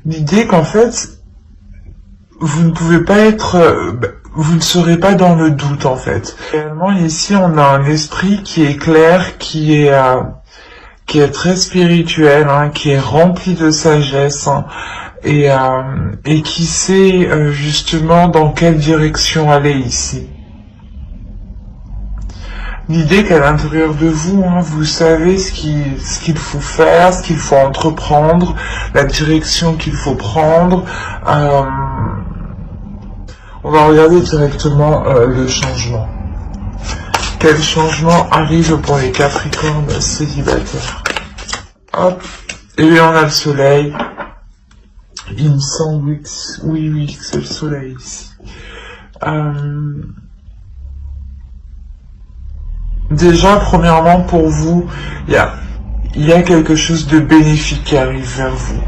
l'idée qu'en fait, vous ne pouvez pas être, vous ne serez pas dans le doute en fait. Réellement ici, on a un esprit qui est clair, qui est très spirituel, hein, qui est rempli de sagesse, hein, et qui sait justement dans quelle direction aller ici. L'idée qu'à l'intérieur de vous, hein, vous savez ce qu'il faut faire, ce qu'il faut entreprendre, la direction qu'il faut prendre. On va regarder directement le changement. Quel changement arrive pour les Capricornes célibataires? Hop, et bien on a le soleil. Il me semble que oui, que c'est le soleil ici. Déjà, premièrement, pour vous, il y a quelque chose de bénéfique qui arrive vers vous.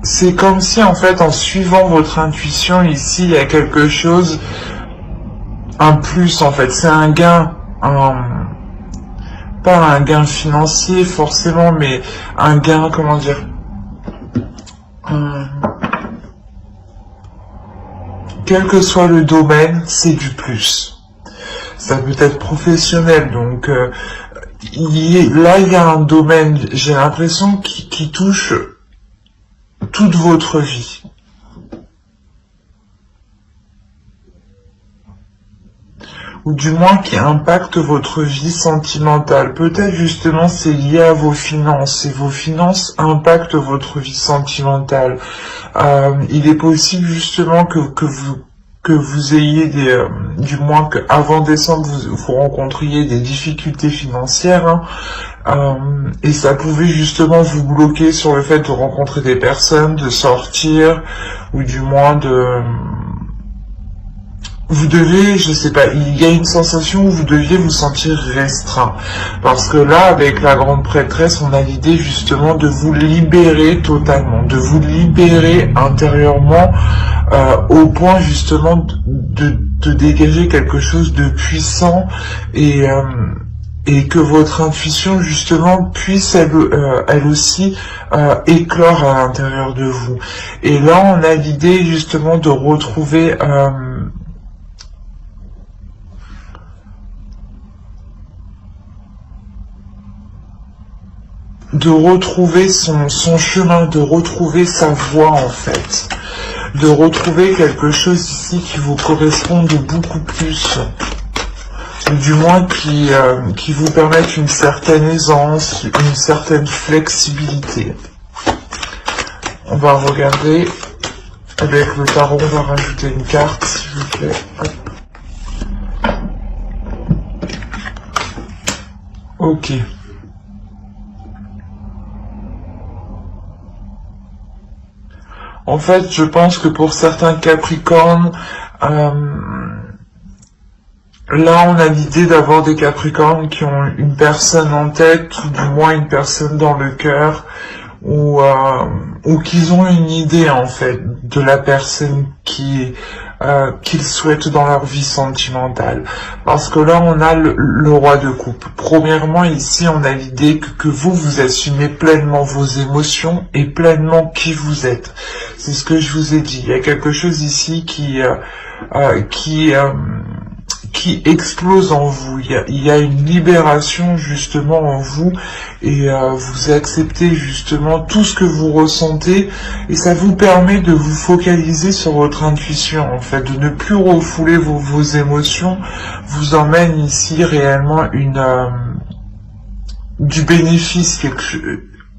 C'est comme si, en fait, en suivant votre intuition, ici, il y a quelque chose, un plus, en fait. C'est un gain, pas un gain financier, forcément, mais un gain, comment dire, quel que soit le domaine, c'est du plus. Ça peut être professionnel, donc là il y a un domaine, j'ai l'impression, qui touche toute votre vie. Ou du moins qui impacte votre vie sentimentale. Peut-être justement c'est lié à vos finances, et vos finances impactent votre vie sentimentale. Il est possible justement que vous ayez du moins qu'avant décembre vous rencontriez des difficultés financières, hein, et ça pouvait justement vous bloquer sur le fait de rencontrer des personnes, de sortir, ou du moins vous devez, je sais pas, il y a une sensation où vous deviez vous sentir restreint. Parce que là, avec la grande prêtresse, on a l'idée justement de vous libérer totalement, de vous libérer intérieurement, au point justement de dégager quelque chose de puissant, et que votre intuition justement puisse elle aussi éclore à l'intérieur de vous. Et là, on a l'idée justement de retrouver son chemin, de retrouver sa voie en fait, de retrouver quelque chose ici qui vous corresponde beaucoup plus, ou du moins qui vous permette une certaine aisance, une certaine flexibilité. On va regarder avec le tarot, on va rajouter une carte s'il vous plaît. Hop. Ok. En fait, je pense que pour certains Capricornes, là on a l'idée d'avoir des Capricornes qui ont une personne en tête, ou du moins une personne dans le cœur, ou qu'ils ont une idée en fait de la personne qu'ils souhaitent dans leur vie sentimentale. Parce que là on a le roi de coupe. Premièrement ici on a l'idée que vous assumez pleinement vos émotions et pleinement qui vous êtes. C'est ce que je vous ai dit. Il y a quelque chose ici qui explose en vous. Il y a une libération justement en vous, et vous acceptez justement tout ce que vous ressentez, et ça vous permet de vous focaliser sur votre intuition en fait, de ne plus refouler vos émotions, vous emmène ici réellement du bénéfice,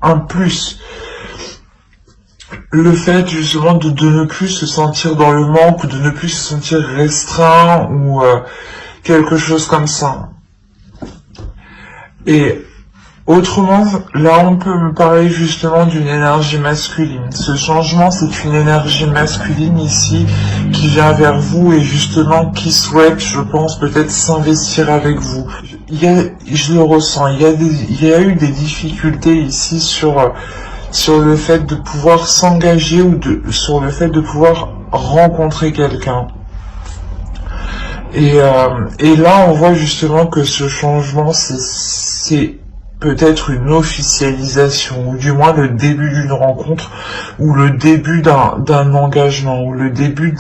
un plus. Le fait justement de ne plus se sentir dans le manque, ou de ne plus se sentir restreint, ou quelque chose comme ça. Et autrement, là on peut me parler justement d'une énergie masculine. Ce changement, c'est une énergie masculine ici qui vient vers vous, et justement qui souhaite, je pense, peut-être s'investir avec vous. Je le ressens, il y a eu des difficultés ici sur le fait de pouvoir s'engager, ou sur le fait de pouvoir rencontrer quelqu'un. Et là, on voit justement que ce changement, c'est peut-être une officialisation, ou du moins le début d'une rencontre, ou le début d'un engagement, ou le début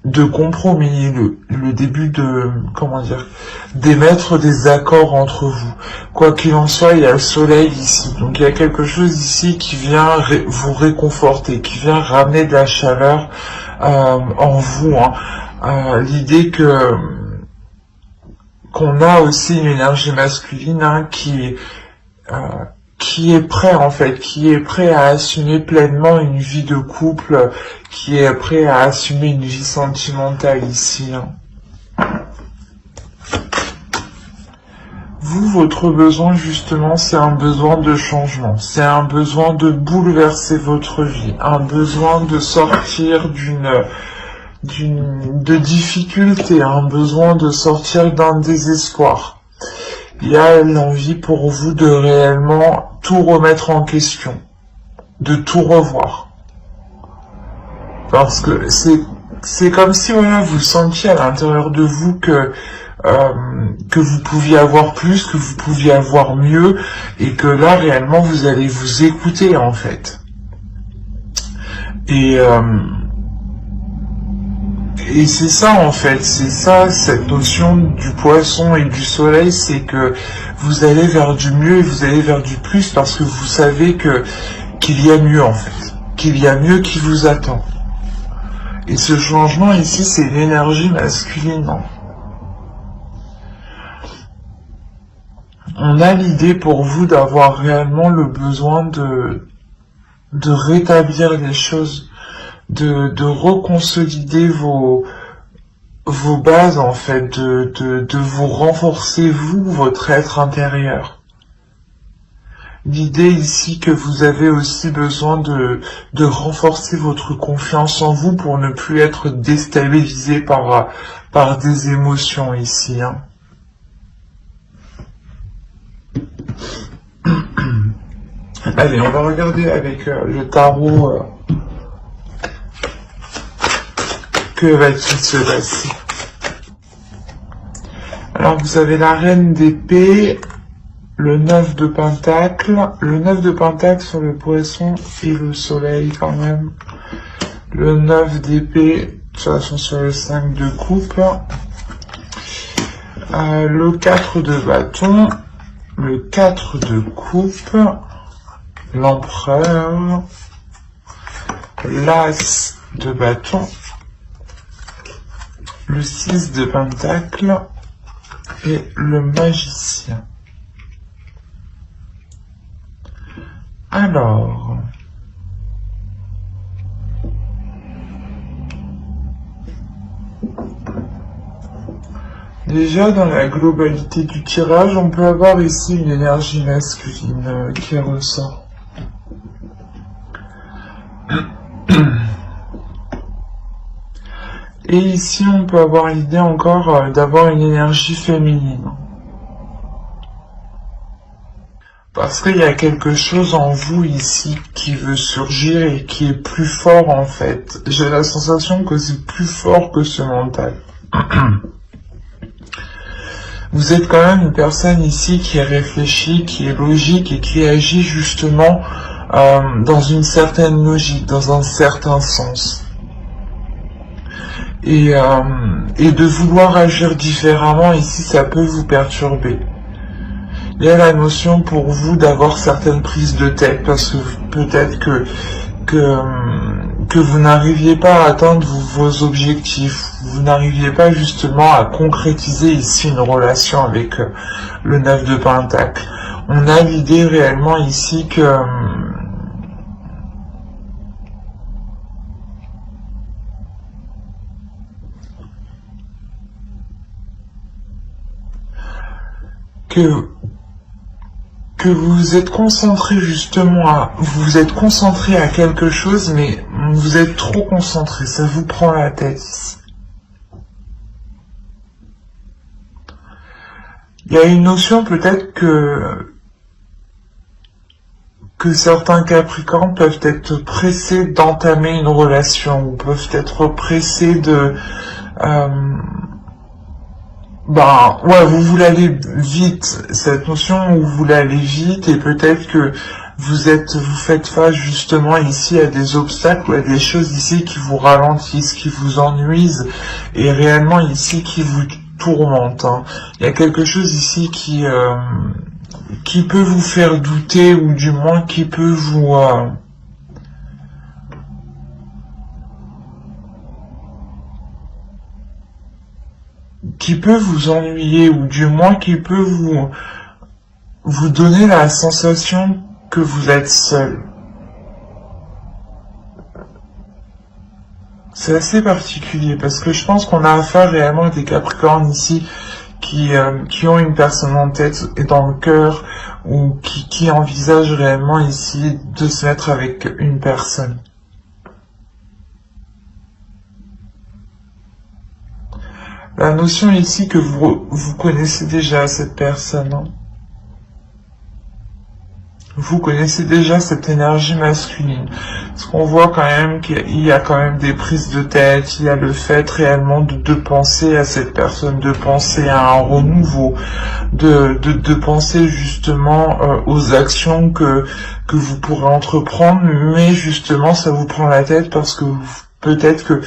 de compromis, le début de, comment dire, d'émettre des accords entre vous. Quoi qu'il en soit, il y a le soleil ici, donc il y a quelque chose ici qui vient vous réconforter, qui vient ramener de la chaleur en vous, hein. L'idée qu'on a aussi une énergie masculine, hein, qui est prêt en fait, qui est prêt à assumer pleinement une vie de couple, qui est prêt à assumer une vie sentimentale ici, hein. Vous, votre besoin justement, c'est un besoin de changement, c'est un besoin de bouleverser votre vie, un besoin de sortir de difficultés, un besoin de sortir d'un désespoir. Il y a l'envie pour vous de réellement tout remettre en question, de tout revoir. Parce que c'est comme si voilà, vous sentiez à l'intérieur de vous que vous pouviez avoir plus, que vous pouviez avoir mieux, et que là réellement vous allez vous écouter en fait. Et c'est ça en fait, c'est ça cette notion du poisson et du soleil, c'est que vous allez vers du mieux et vous allez vers du plus parce que vous savez qu'il y a mieux en fait, qu'il y a mieux qui vous attend. Et ce changement ici, c'est l'énergie masculine. On a l'idée pour vous d'avoir réellement le besoin de rétablir les choses, de reconsolider vos bases en fait, de vous renforcer vous, votre être intérieur. L'idée ici que vous avez aussi besoin de renforcer votre confiance en vous pour ne plus être déstabilisé par des émotions ici, hein. Allez, on va regarder avec le tarot que va-t-il se passer. Alors vous avez la reine d'épée, le 9 de pentacle, le 9 de pentacle sur le poisson et le soleil quand même. Le 9 d'épée, de toute façon sur le 5 de coupe. Le 4 de bâton, le 4 de coupe, l'empereur, l'as de bâton, le 6 de pentacle et le magicien. Alors, déjà dans la globalité du tirage, on peut avoir ici une énergie masculine qui ressort. Et ici, on peut avoir l'idée encore d'avoir une énergie féminine. Parce qu'il y a quelque chose en vous ici qui veut surgir et qui est plus fort en fait. J'ai la sensation que c'est plus fort que ce mental. Vous êtes quand même une personne ici qui est réfléchie, qui est logique et qui agit justement dans une certaine logique, dans un certain sens. Et de vouloir agir différemment ici, ça peut vous perturber. Il y a la notion pour vous d'avoir certaines prises de tête parce que peut-être que vous n'arriviez pas à atteindre vos objectifs, vous n'arriviez pas justement à concrétiser ici une relation avec le 9 de pentacle. On a l'idée réellement ici que vous êtes concentré justement vous êtes concentré à quelque chose, mais vous êtes trop concentré, ça vous prend la tête ici. Il y a une notion peut-être que certains Capricornes peuvent être pressés d'entamer une relation, ou peuvent être pressés Ben, ouais, vous voulez aller vite, cette notion où vous voulez aller vite, et peut-être que vous faites face justement ici à des obstacles ou à des choses ici qui vous ralentissent, qui vous ennuisent, et réellement ici qui vous tourmentent, hein. Il y a quelque chose ici qui peut vous faire douter, ou du moins qui peut vous ennuyer, ou du moins qui peut vous donner la sensation que vous êtes seul. C'est assez particulier parce que je pense qu'on a affaire réellement à des Capricornes ici qui ont une personne en tête et dans le cœur, ou qui envisagent réellement ici de se mettre avec une personne. La notion ici que vous connaissez déjà cette personne, hein. Vous connaissez déjà cette énergie masculine. Parce qu'on voit quand même qu'il y a quand même des prises de tête, il y a le fait réellement de penser à cette personne, de penser à un renouveau, de penser justement aux actions que vous pourrez entreprendre, mais justement ça vous prend la tête parce que peut-être que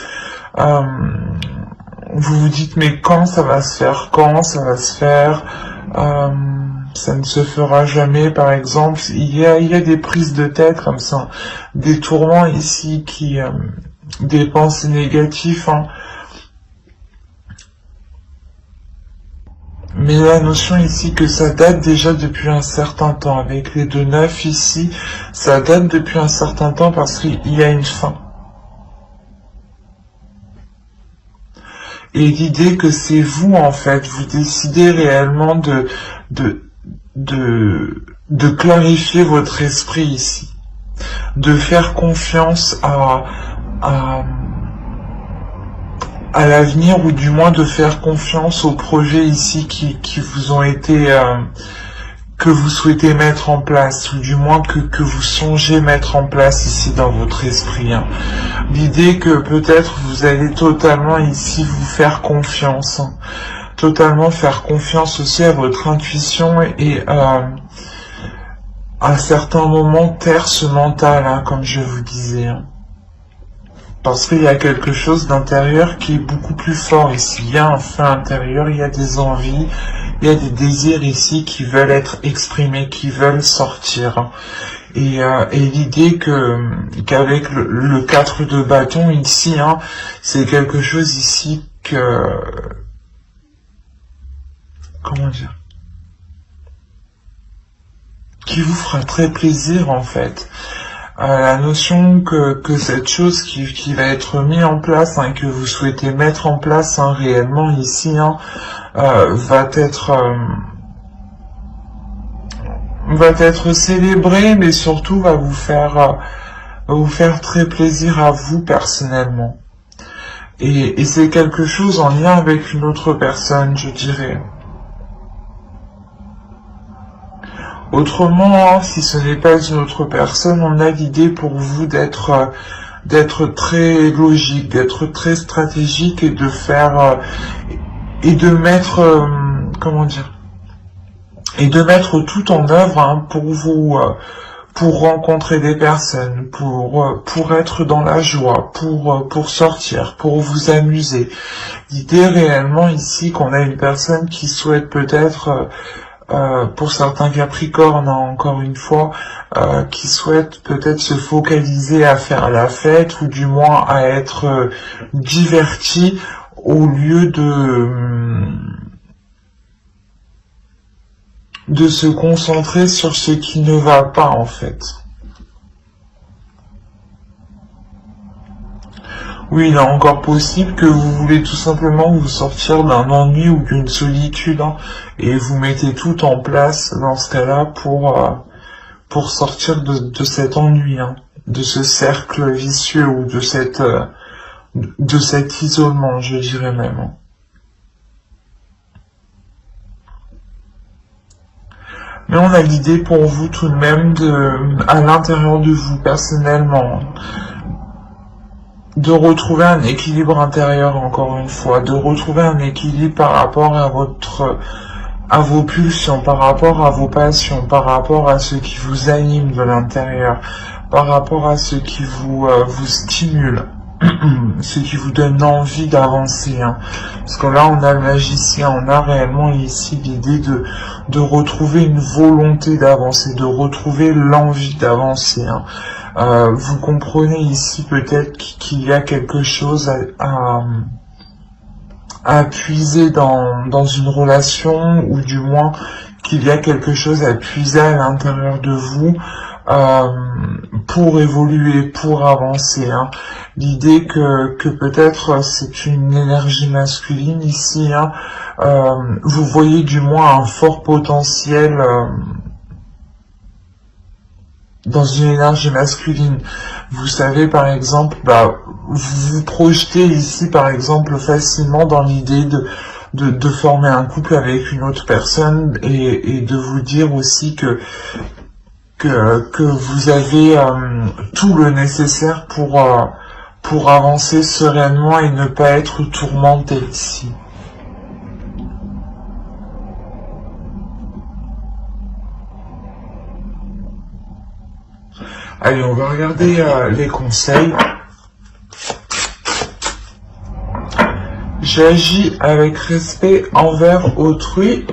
vous vous dites mais quand ça va se faire, ça ne se fera jamais, par exemple. Il y a des prises de tête comme ça, des tourments ici des pensées négatives, hein. Mais la notion ici que ça date déjà depuis un certain temps, avec les 2-9 ici, ça date depuis un certain temps parce qu'il y a une fin. Et l'idée que c'est vous, en fait, vous décidez réellement de clarifier votre esprit ici, de faire confiance à l'avenir, ou du moins de faire confiance aux projets ici qui vous ont été, que vous souhaitez mettre en place, ou du moins que vous songez mettre en place ici dans votre esprit, hein. L'idée que peut-être vous allez totalement ici vous faire confiance, hein. Totalement faire confiance aussi à votre intuition et à certains moments taire ce mental, hein, comme je vous disais, hein. Parce qu'il y a quelque chose d'intérieur qui est beaucoup plus fort ici. Il y a un feu intérieur, il y a des envies, il y a des désirs ici qui veulent être exprimés, qui veulent sortir, hein. Et l'idée qu'avec le 4 de bâton ici, hein, c'est quelque chose ici comment dire, qui vous fera très plaisir en fait. La notion que cette chose qui va être mise en place, hein, que vous souhaitez mettre en place, hein, réellement ici, hein, va être célébrée, mais surtout va vous faire très plaisir à vous personnellement. Et c'est quelque chose en lien avec une autre personne, je dirais. Autrement, si ce n'est pas une autre personne, on a l'idée pour vous d'être très logique, d'être très stratégique, et de faire et de mettre comment dire, et de mettre tout en œuvre, hein, pour rencontrer des personnes, pour être dans la joie, pour sortir, pour vous amuser. L'idée réellement ici qu'on a une personne qui souhaite peut-être pour certains Capricornes, hein, encore une fois, qui souhaitent peut-être se focaliser à faire la fête, ou du moins à être divertis, au lieu de se concentrer sur ce qui ne va pas en fait. Oui, il est encore possible que vous voulez tout simplement vous sortir d'un ennui ou d'une solitude, hein, et vous mettez tout en place dans ce cas-là pour sortir de cet ennui, hein, de ce cercle vicieux, ou de cet isolement, je dirais même, hein. Mais on a l'idée pour vous tout de même à l'intérieur de vous personnellement, de retrouver un équilibre intérieur, encore une fois, de retrouver un équilibre par rapport à vos pulsions, par rapport à vos passions, par rapport à ce qui vous anime de l'intérieur, par rapport à ce qui vous stimule, ce qui vous donne envie d'avancer. Hein. Parce que là, on a le magicien, on a réellement ici l'idée de retrouver une volonté d'avancer, de retrouver l'envie d'avancer. Hein. Vous comprenez ici peut-être qu'il y a quelque chose à puiser dans une relation, ou du moins qu'il y a quelque chose à puiser à l'intérieur de vous pour évoluer, pour avancer. Hein. L'idée que peut-être c'est une énergie masculine ici, hein, vous voyez du moins un fort potentiel dans une énergie masculine. Vous savez, par exemple, vous vous projetez ici, par exemple, facilement dans l'idée de former un couple avec une autre personne, et de vous dire aussi que vous avez tout le nécessaire pour avancer sereinement et ne pas être tourmenté ici. Allez, on va regarder les conseils. J'agis avec respect envers autrui.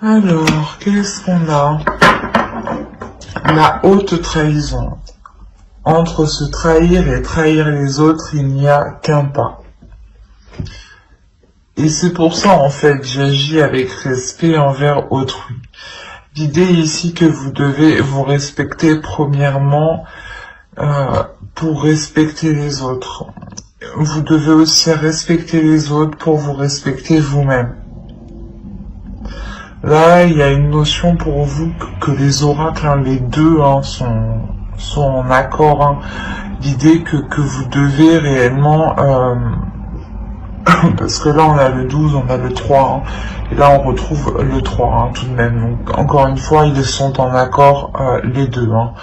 Alors, qu'est-ce qu'on a? La haute trahison. Entre se trahir et trahir les autres, il n'y a qu'un pas. Et c'est pour ça, en fait, j'agis avec respect envers autrui. L'idée ici que vous devez vous respecter premièrement pour respecter les autres. Vous devez aussi respecter les autres pour vous respecter vous-même. Là, il y a une notion pour vous que les oracles, hein, les deux, hein, sont en accord. Hein. L'idée que vous devez réellement... parce que là, on a le 12, on a le 3, hein, et là, on retrouve le 3, hein, tout de même. Donc, encore une fois, ils sont en accord, les deux. Hein.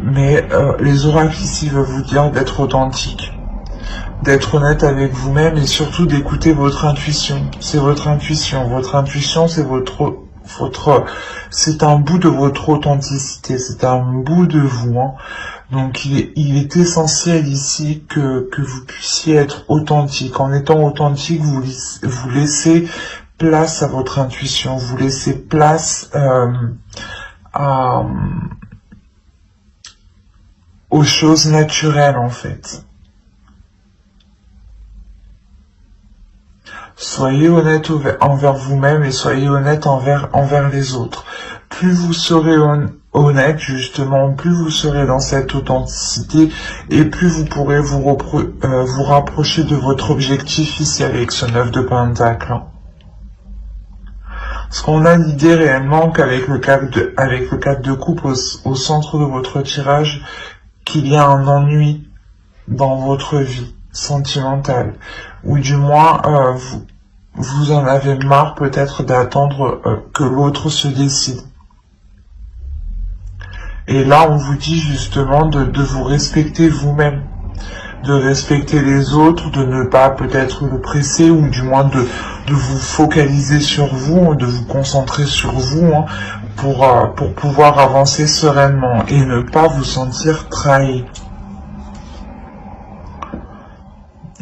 Mais les oracles ici veulent vous dire d'être authentique, d'être honnête avec vous-même, et surtout d'écouter votre intuition. C'est votre intuition. Votre intuition, c'est c'est un bout de votre authenticité, c'est un bout de vous. Hein. Donc il est essentiel ici que vous puissiez être authentique. En étant authentique, vous laissez place à votre intuition, vous laissez place aux choses naturelles, en fait. Soyez honnête envers vous-même et soyez honnête envers les autres. Plus vous serez honnête, justement, plus vous serez dans cette authenticité, et plus vous pourrez vous rapprocher de votre objectif ici avec ce 9 de Pentacle. Parce qu'on a l'idée réellement qu'avec le 4 de coupe au centre de votre tirage, qu'il y a un ennui dans votre vie sentimentale, ou du moins vous en avez marre peut-être d'attendre que l'autre se décide. Et là, on vous dit justement de vous respecter vous-même, de respecter les autres, de ne pas peut-être le presser, ou du moins de vous focaliser sur vous, de vous concentrer sur vous, hein, pour pouvoir avancer sereinement et ne pas vous sentir trahi.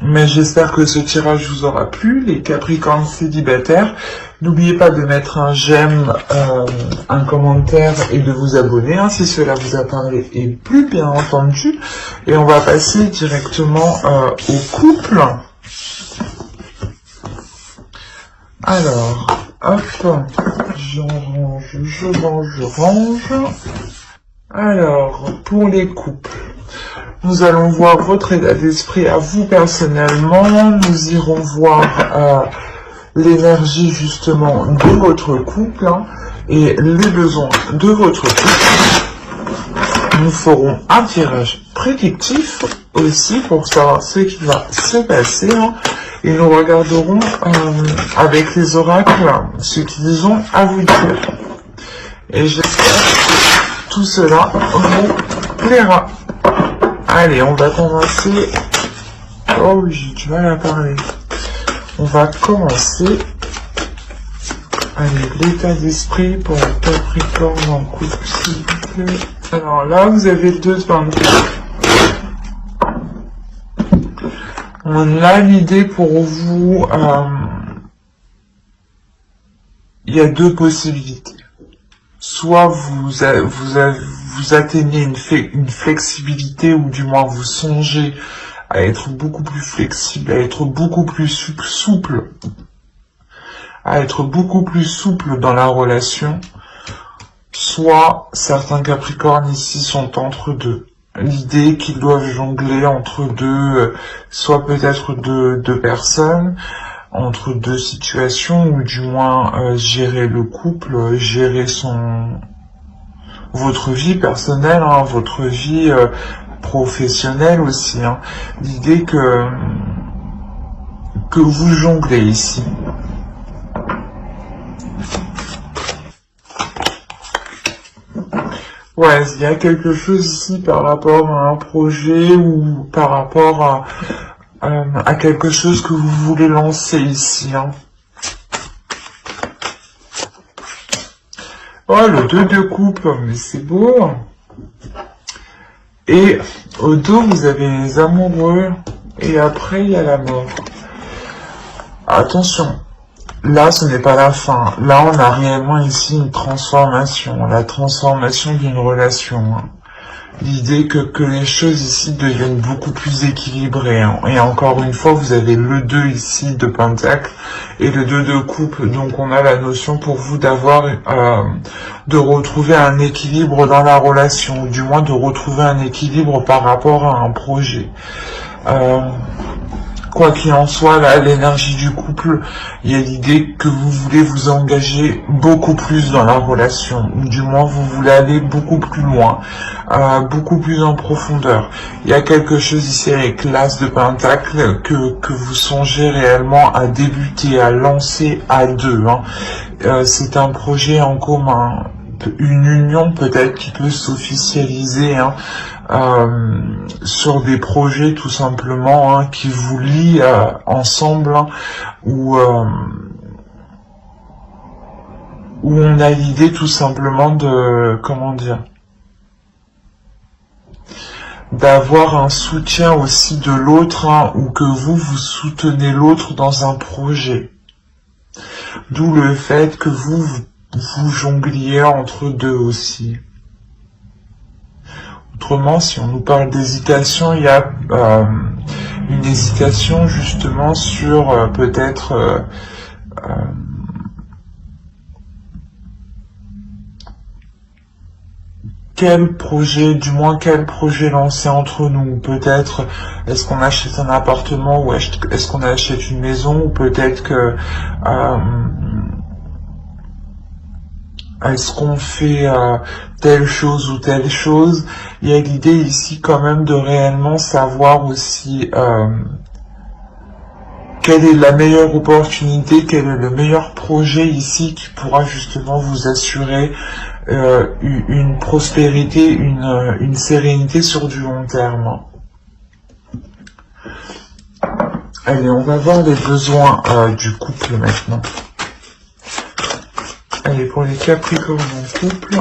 Mais j'espère que ce tirage vous aura plu, les Capricornes célibataires. N'oubliez pas de mettre un j'aime, un commentaire et de vous abonner, hein, si cela vous a parlé et plu, bien entendu. Et on va passer directement au couple. Alors, hop, je range. Alors, pour les couples. Nous allons voir votre état d'esprit à vous personnellement. Nous irons voir l'énergie justement de votre couple, hein, et les besoins de votre couple. Nous ferons un tirage prédictif aussi pour savoir ce qui va se passer, hein, et nous regarderons avec les oracles ce qu'ils ont à vous dire. Et j'espère que tout cela vous plaira. Allez, on va commencer. Oh oui, j'ai du mal à parler. On va commencer. Allez, l'état d'esprit pour le Capricorne en couple, s'il vous plaît. Alors là, vous avez le 2 de Pentacle. On a l'idée pour vous, il y a deux possibilités. Soit vous atteignez une flexibilité, ou du moins vous songez à être beaucoup plus flexible, à être beaucoup plus souple, dans la relation. Soit certains Capricornes ici sont entre deux. L'idée qu'ils doivent jongler entre deux, soit peut-être deux personnes, entre deux situations, ou du moins gérer le couple, gérer votre vie personnelle, hein, votre vie professionnelle aussi. Hein. L'idée que vous jonglez ici. Ouais, il y a quelque chose ici par rapport à un projet ou par rapport à quelque chose que vous voulez lancer ici. Hein. Oh, le 2 de coupe, mais c'est beau. Et au dos, vous avez les amoureux. Et après, il y a la mort. Attention. Là, ce n'est pas la fin. Là, on a réellement ici une transformation. La transformation d'une relation. Hein. L'idée que les choses ici deviennent beaucoup plus équilibrées. Hein. Et encore une fois, vous avez le 2 ici de Pentacle et le 2 de coupe. Donc, on a la notion pour vous d'avoir, de retrouver un équilibre dans la relation. Ou du moins, de retrouver un équilibre par rapport à un projet. Quoi qu'il en soit, là, l'énergie du couple, il y a l'idée que vous voulez vous engager beaucoup plus dans la relation, ou du moins vous voulez aller beaucoup plus loin, beaucoup plus en profondeur. Il y a quelque chose ici avec l'As de Pentacle que vous songez réellement à débuter, à lancer à deux. Hein. C'est un projet en commun, une union peut-être qui peut s'officialiser, hein. Sur des projets tout simplement, hein, qui vous lient ensemble, hein, où on a l'idée tout simplement de, comment dire, d'avoir un soutien aussi de l'autre, hein, ou que vous soutenez l'autre dans un projet. D'où le fait que vous jongliez entre deux aussi. Autrement, si on nous parle d'hésitation, il y a une hésitation justement sur peut-être quel projet lancer entre nous. Peut-être est-ce qu'on achète un appartement ou est-ce qu'on achète une maison, ou peut-être que est-ce qu'on fait telle chose ou telle chose. Il y a l'idée ici quand même de réellement savoir aussi quelle est la meilleure opportunité, quel est le meilleur projet ici qui pourra justement vous assurer une prospérité, une sérénité sur du long terme. Allez, on va voir les besoins du couple maintenant. Allez, pour les Capricornes en couple.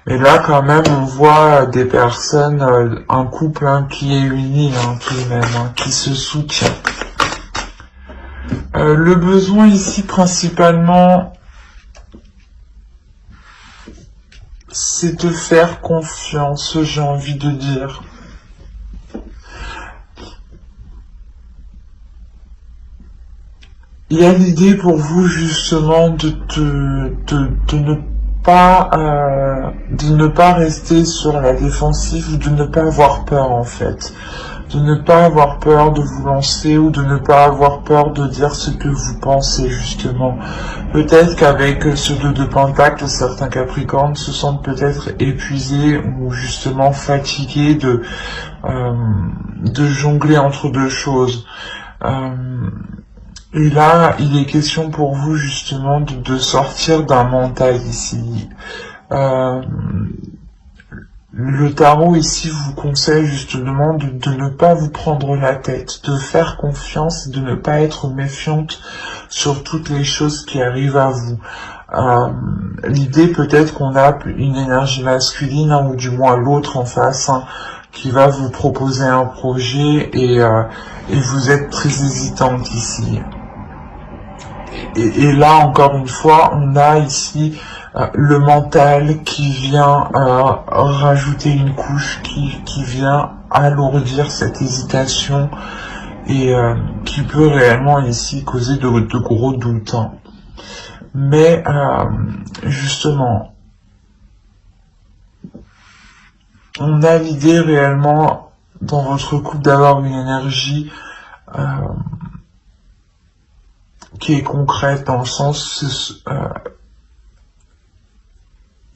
Et là, quand même, on voit des personnes, un couple, hein, qui est uni, hein, tout de même, hein, qui se soutient. Le besoin ici, principalement, c'est de faire confiance, j'ai envie de dire. Il y a l'idée pour vous justement de ne pas rester sur la défensive, ou de ne pas avoir peur en fait. De ne pas avoir peur de vous lancer, ou de ne pas avoir peur de dire ce que vous pensez justement. Peut-être qu'avec ce 2 de Pentacle, certains Capricornes se sentent peut-être épuisés ou justement fatigués de jongler entre deux choses. Et là, il est question pour vous justement de sortir d'un mental ici. Le tarot ici vous conseille justement de ne pas vous prendre la tête, de faire confiance, de ne pas être méfiante sur toutes les choses qui arrivent à vous. L'idée peut-être qu'on a une énergie masculine, ou du moins l'autre en face, qui va vous proposer un projet et vous êtes très hésitante ici. Et là, encore une fois, on a ici le mental qui vient rajouter une couche, qui vient alourdir cette hésitation et qui peut réellement ici causer de gros doutes. Mais justement, on a l'idée réellement dans votre couple d'avoir une énergie qui est concrète, dans le sens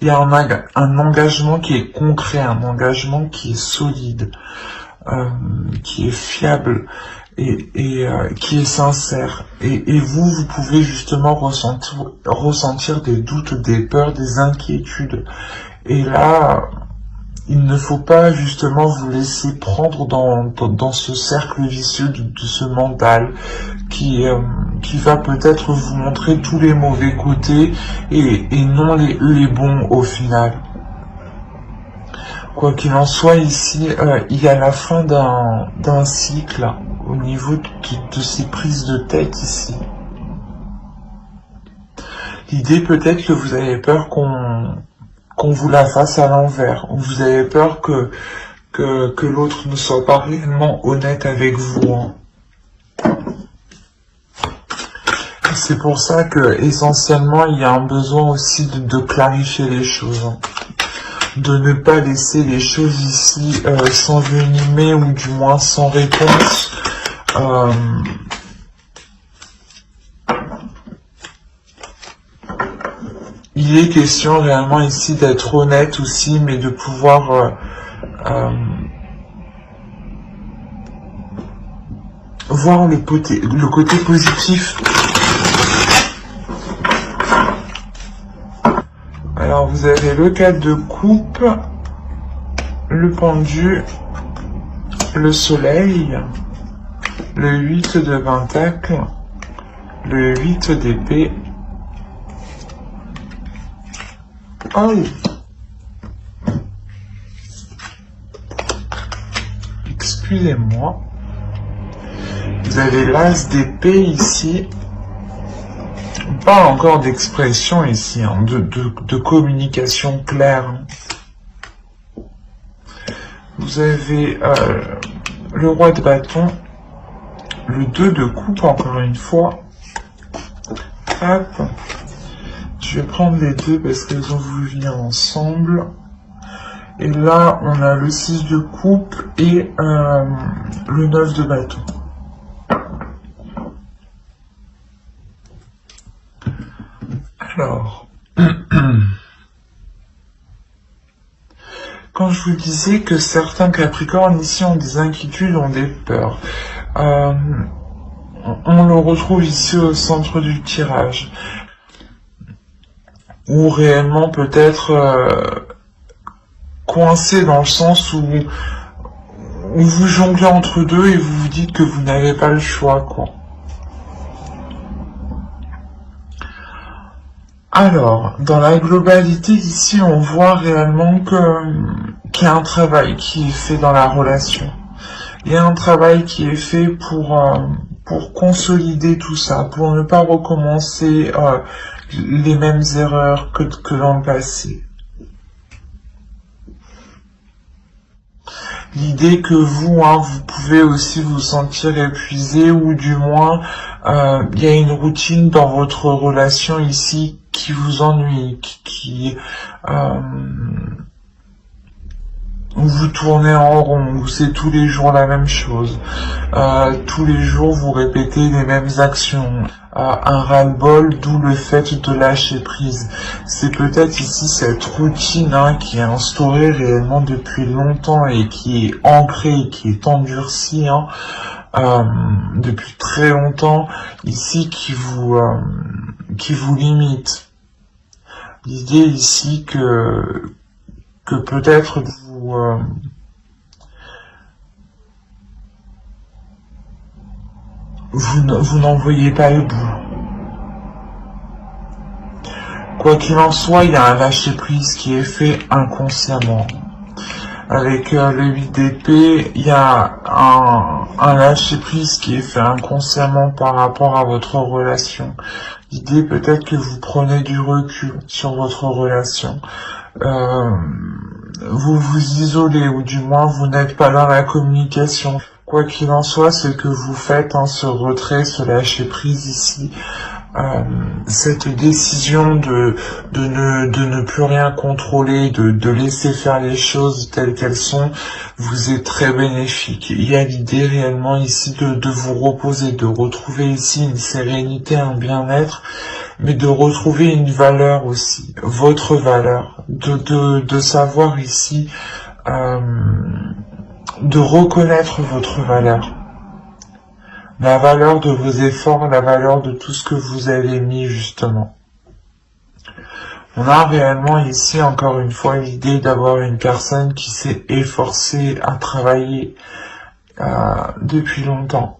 il y a un engagement qui est concret, un engagement qui est solide, qui est fiable et qui est sincère. Et vous pouvez justement ressentir des doutes, des peurs, des inquiétudes. Et là, il ne faut pas justement vous laisser prendre dans ce cercle vicieux de ce mental qui va peut-être vous montrer tous les mauvais côtés et non les bons au final. Quoi qu'il en soit, ici, il y a la fin d'un cycle au niveau de ces prises de tête ici. L'idée peut-être que vous avez peur qu'on vous la fasse à l'envers, ou vous avez peur que l'autre ne soit pas réellement honnête avec vous. C'est pour ça que essentiellement il y a un besoin aussi de clarifier les choses, de ne pas laisser les choses ici s'envenimer, ou du moins sans réponse. Il est question réellement ici d'être honnête aussi, mais de pouvoir voir le côté positif. Alors vous avez le 4 de coupe, le pendu, le soleil, le 8 de pentacle, le 8 d'épée. Oh. Excusez-moi. Vous avez l'as d'épée ici. Pas encore d'expression ici, de communication claire. Vous avez le roi de bâton, le 2 de coupe encore une fois. Hop. Je vais prendre les deux parce qu'elles ont voulu venir ensemble. Et là, on a le 6 de coupe et le 9 de bâton. Alors, quand je vous disais que certains Capricornes ici ont des inquiétudes, ont des peurs, on le retrouve ici au centre du tirage. Ou réellement peut-être coincé dans le sens où vous jonglez entre deux et vous vous dites que vous n'avez pas le choix, quoi. Alors, dans la globalité ici, on voit réellement qu'il y a un travail qui est fait dans la relation. Il y a un travail qui est fait pour consolider tout ça, pour ne pas recommencer les mêmes erreurs que dans le passé. L'idée que vous pouvez aussi vous sentir épuisé, ou du moins il y a une routine dans votre relation ici qui vous ennuie, où vous tournez en rond, où c'est tous les jours la même chose, tous les jours vous répétez les mêmes actions, un ras-le-bol, d'où le fait de lâcher prise. C'est peut-être ici cette routine qui est instaurée réellement depuis longtemps et qui est ancrée, qui est endurcie, depuis très longtemps ici qui vous limite. L'idée ici que peut-être vous n'en voyez pas le bout. Quoi qu'il en soit, il y a un lâcher-prise qui est fait inconsciemment. Avec le 8 d'épée, il y a un lâcher-prise qui est fait inconsciemment par rapport à votre relation. L'idée peut-être que vous prenez du recul sur votre relation. Vous vous isolez, ou du moins vous n'êtes pas dans la communication. Quoi qu'il en soit, ce que vous faites, ce retrait, ce lâcher-prise ici, cette décision de ne plus rien contrôler, de laisser faire les choses telles qu'elles sont, vous est très bénéfique. Il y a l'idée réellement ici de vous reposer, de retrouver ici une sérénité, un bien-être, mais de retrouver une valeur aussi, votre valeur, de savoir ici, de reconnaître votre valeur. La valeur de vos efforts, la valeur de tout ce que vous avez mis justement. On a réellement ici encore une fois l'idée d'avoir une personne qui s'est efforcée à travailler depuis longtemps.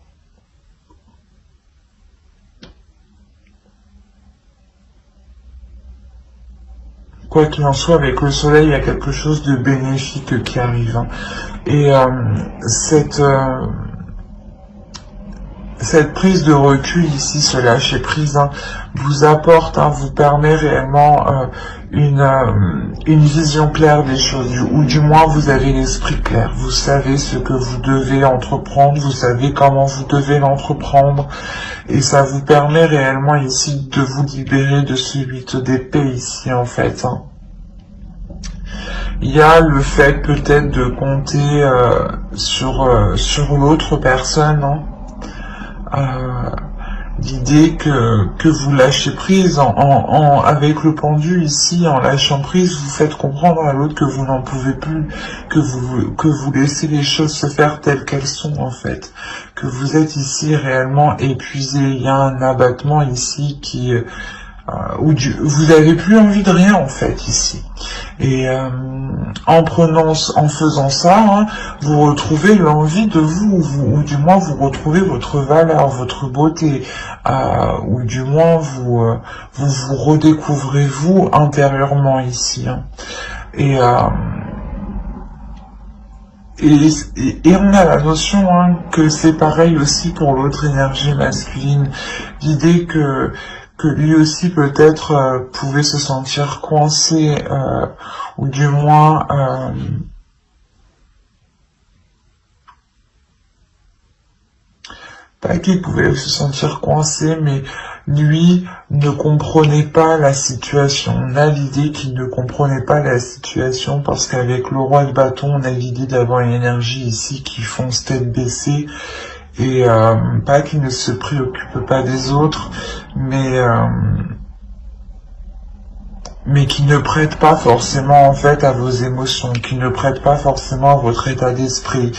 Quoi qu'il en soit, avec le soleil, il y a quelque chose de bénéfique qui arrive. Et cette prise de recul ici, ce lâcher prise, vous apporte, vous permet réellement une vision claire des choses, ou du moins vous avez l'esprit clair, vous savez ce que vous devez entreprendre, vous savez comment vous devez l'entreprendre, et ça vous permet réellement ici de vous libérer de ce 8 d'épée ici en fait. Il y a le fait peut-être de compter sur l'autre personne, l'idée que vous lâchez prise avec le pendu ici, en lâchant prise, vous faites comprendre à l'autre que vous n'en pouvez plus, que vous laissez les choses se faire telles qu'elles sont en fait, que vous êtes ici réellement épuisé. Il y a un abattement ici qui vous avez plus envie de rien en fait ici. Et en faisant ça, vous retrouvez l'envie de vous, ou du moins vous retrouvez votre valeur, votre beauté, ou du moins vous redécouvrez vous intérieurement ici. Et on a la notion que c'est pareil aussi pour l'autre énergie masculine, l'idée que lui aussi peut-être pouvait se sentir coincé, ou du moins pas qu'il pouvait se sentir coincé, mais lui ne comprenait pas la situation. On a l'idée qu'il ne comprenait pas la situation parce qu'avec le roi de bâton, on a l'idée d'avoir une énergie ici qui fonce tête baissée. Et pas qu'il ne se préoccupe pas des autres, mais qui ne prête pas forcément en fait à vos émotions, qui ne prête pas forcément à votre état d'esprit,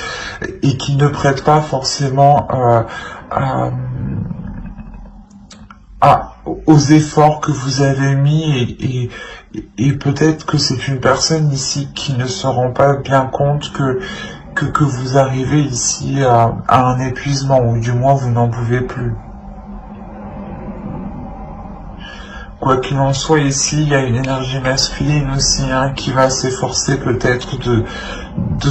et qui ne prête pas forcément aux efforts que vous avez mis, et peut-être que c'est une personne ici qui ne se rend pas bien compte que vous arrivez ici à un épuisement, ou du moins vous n'en pouvez plus. Quoi qu'il en soit, ici, il y a une énergie masculine aussi, qui va s'efforcer peut-être de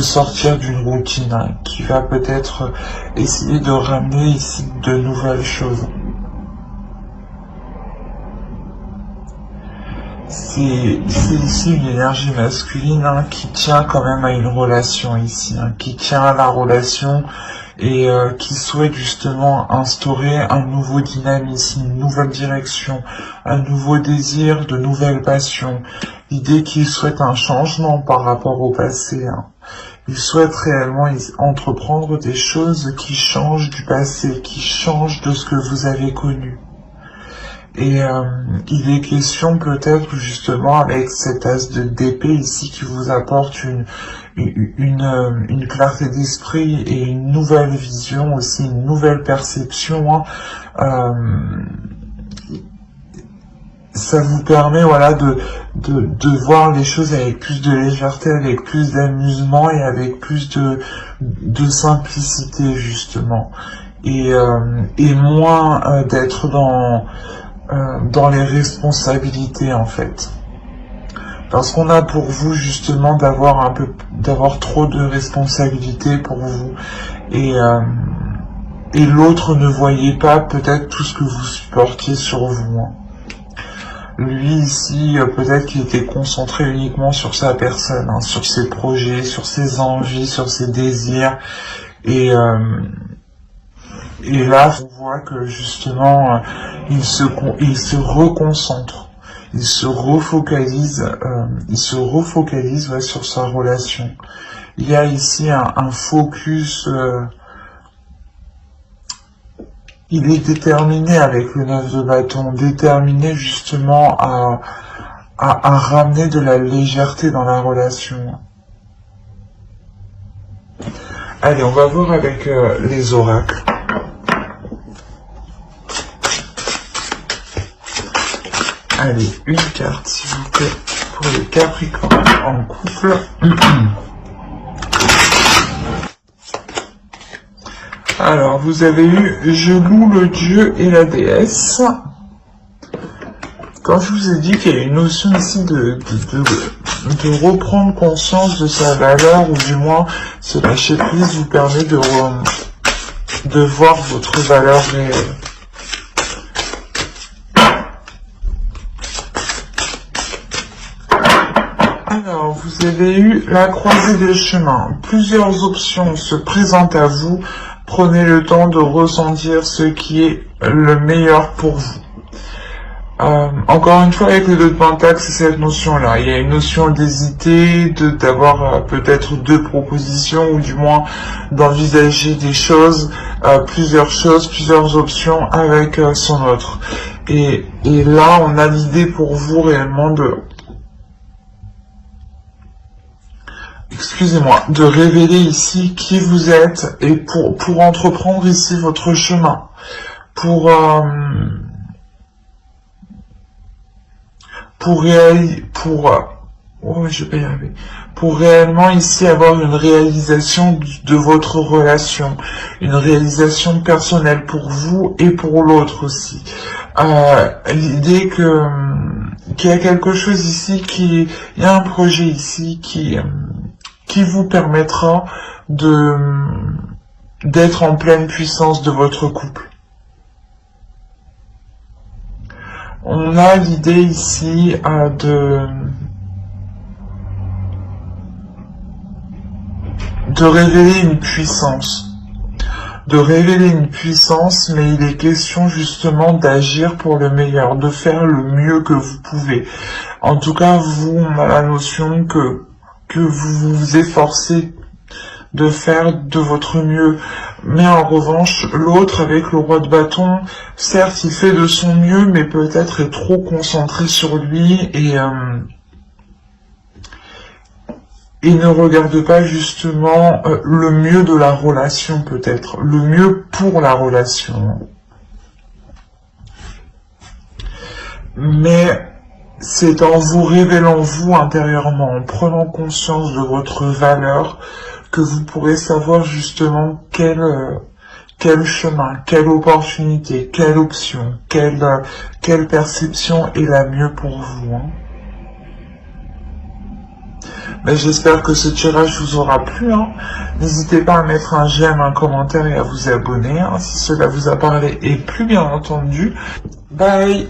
sortir d'une routine, qui va peut-être essayer de ramener ici de nouvelles choses. C'est ici une énergie masculine qui tient quand même à une relation ici, qui tient à la relation, et qui souhaite justement instaurer un nouveau dynamisme, une nouvelle direction, un nouveau désir, de nouvelles passions. L'idée qu'il souhaite un changement par rapport au passé. Il souhaite réellement entreprendre des choses qui changent du passé, qui changent de ce que vous avez connu. Et il est question peut-être justement avec cet as d'épée ici qui vous apporte une clarté d'esprit et une nouvelle vision aussi, une nouvelle perception. Ça vous permet voilà de voir les choses avec plus de légèreté, avec plus d'amusement et avec plus de simplicité justement. Et moins d'être dans les responsabilités en fait. Parce qu'on a pour vous justement d'avoir trop de responsabilités pour vous et l'autre ne voyait pas peut-être tout ce que vous supportiez sur vous. Lui ici, peut-être qu'il était concentré uniquement sur sa personne, sur ses projets, sur ses envies, sur ses désirs et là, on voit que justement, il se reconcentre, il se refocalise sur sa relation. Il y a ici un focus, il est déterminé avec le 9 de bâton, déterminé justement à ramener de la légèreté dans la relation. Allez, on va voir avec les oracles. Allez, une carte, s'il vous plaît, pour les Capricornes en couple. Alors, vous avez eu « Je loue le dieu et la déesse ». Quand je vous ai dit qu'il y a une notion ici de reprendre conscience de sa valeur, ou du moins se lâcher prise vous permet de voir votre valeur réelle. Alors, vous avez eu la croisée des chemins. Plusieurs options se présentent à vous. Prenez le temps de ressentir ce qui est le meilleur pour vous. Encore une fois, avec le 2 de Pentacle, c'est cette notion-là. Il y a une notion d'hésiter, d'avoir peut-être deux propositions, ou du moins d'envisager des choses, plusieurs options avec son autre. Et là, on a l'idée pour vous réellement de révéler ici qui vous êtes et pour entreprendre ici votre chemin, pour réellement ici avoir une réalisation de votre relation, une réalisation personnelle pour vous et pour l'autre aussi. L'idée qu'il y a quelque chose ici il y a un projet ici qui vous permettra d'être en pleine puissance de votre couple. On a l'idée ici de révéler une puissance. Mais il est question justement d'agir pour le meilleur, de faire le mieux que vous pouvez. En tout cas, vous, on a la notion que vous vous efforcez de faire de votre mieux. Mais en revanche, l'autre, avec le roi de bâton, certes, il fait de son mieux, mais peut-être est trop concentré sur lui et ne regarde pas justement le mieux de la relation, peut-être, le mieux pour la relation. Mais c'est en vous révélant vous intérieurement, en prenant conscience de votre valeur, que vous pourrez savoir justement quel chemin, quelle opportunité, quelle option, quelle perception est la mieux pour vous. Mais j'espère que ce tirage vous aura plu. N'hésitez pas à mettre un j'aime, un commentaire et à vous abonner si cela vous a parlé et plus bien entendu. Bye.